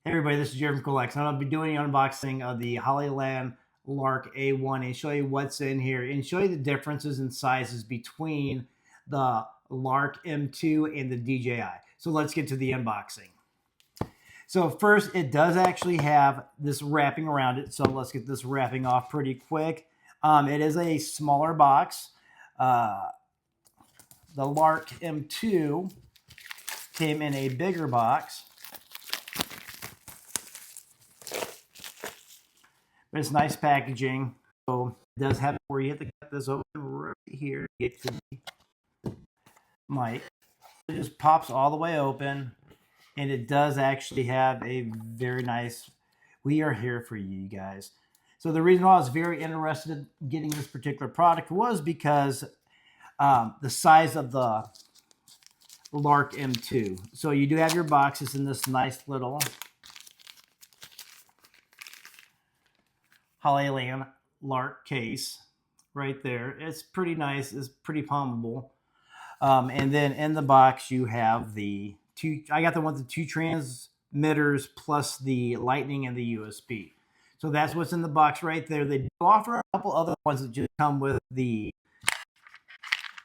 Hey everybody, this is Jerry from Colex. I'm going to be doing an unboxing of the Hollyland Lark A1 and show you what's in here and show you the differences in sizes between the Lark M2 and the DJI. So let's get to the unboxing. So first, it does actually have this wrapping around it. So let's get this wrapping off pretty quick. It is a smaller box. The Lark M2 came in a bigger box. But it's nice packaging. So it does have where you have to cut this open right here to get to the mic. It just pops all the way open. And it does actually have a very nice, we are here for you guys. So the reason why I was very interested in getting this particular product was because the size of the Lark M2. So you do have your boxes in this nice little Hollyland Lark case right there. It's pretty nice. It's pretty palmable. And then in the box you have the two. I got the one with the two transmitters plus the Lightning and the USB. So that's what's in the box right there. They do offer a couple other ones that just come with the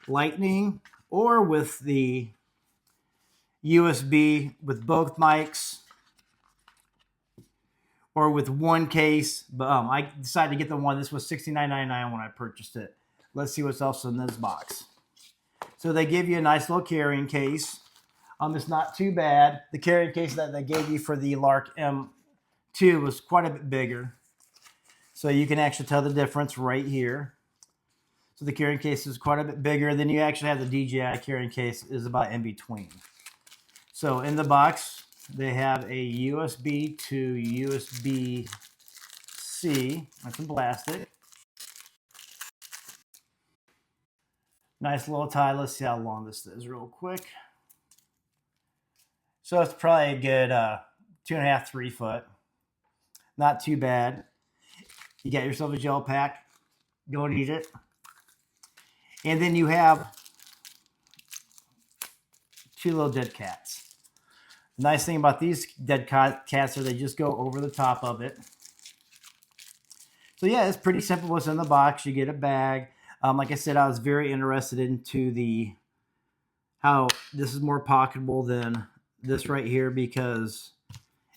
Lightning or with the USB with both mics, or with one case, but I decided to get the one. This was $69.99 when I purchased it. Let's see what's else in this box. So they give you a nice little carrying case. It's not too bad. The carrying case that they gave you for the Lark M2 was quite a bit bigger. So you can actually tell the difference right here. So the carrying case is quite a bit bigger. Then you actually have the DJI carrying case is about in between. So in the box, they have a USB to USB-C. That's in plastic. Nice little tie. Let's see how long this is real quick. So it's probably a good 2.5, 3 foot. Not too bad. You got yourself a gel pack. Go and eat it. And then you have two little dead cats. The nice thing about these dead cats are they just go over the top of it. So yeah, it's pretty simple what's in the box. You get a bag. Like I said, I was very interested into how this is more pocketable than this right here, because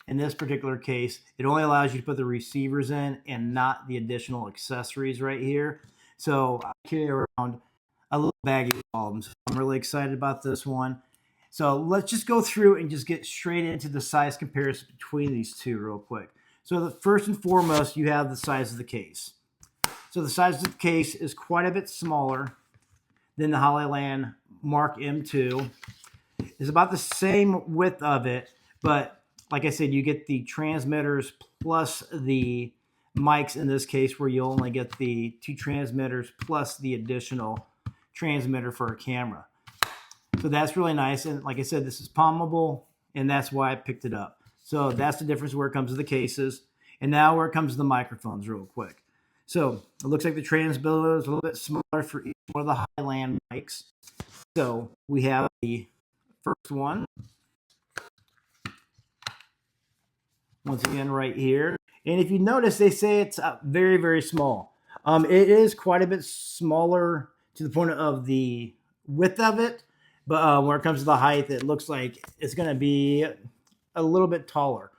in this particular case, it only allows you to put the receivers in and not the additional accessories right here. So I carry around a little bag of all of them. So I'm really excited about this one. So let's just go through and just get straight into the size comparison between these two real quick. So the first and foremost, you have the size of the case. So the size of the case is quite a bit smaller than the Hollyland Lark M2. It's about the same width of it, but like I said, you get the transmitters plus the mics in this case, where you only get the two transmitters plus the additional transmitter for a camera. So that's really nice. And like I said, this is palmable, and that's why I picked it up. So that's the difference where it comes to the cases. And now where it comes to the microphones real quick. So it looks like the transmitter is a little bit smaller for each one of the Hollyland mics. So we have the first one. Once again, right here. And if you notice, they say it's very, very small. It is quite a bit smaller to the point of the width of it. But when it comes to the height, it looks like it's going to be a little bit taller.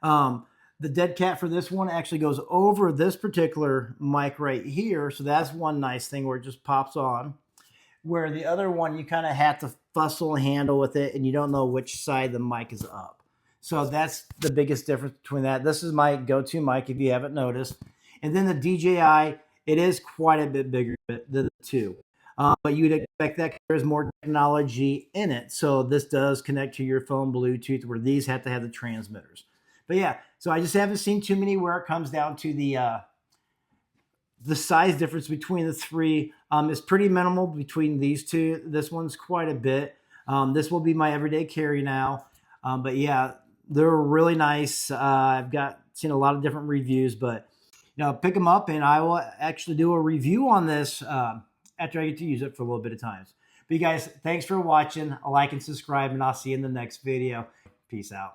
The dead cat for this one actually goes over this particular mic right here. So that's one nice thing where it just pops on. Where the other one, you kind of have to fussle and handle with it, and you don't know which side the mic is up. So that's the biggest difference between that. This is my go-to mic if you haven't noticed. And then the DJI, it is quite a bit bigger than the two. But you'd expect that there's more technology in it. So this does connect to your phone Bluetooth, where these have to have the transmitters. But yeah, so I just haven't seen too many where it comes down to the size difference between the three. It's pretty minimal between these two. This one's quite a bit. This will be my everyday carry now. But yeah, they're really nice. I've seen a lot of different reviews, but pick them up, and I will actually do a review on this after I get to use it for a little bit of time. But you guys, thanks for watching. Like and subscribe, and I'll see you in the next video. Peace out.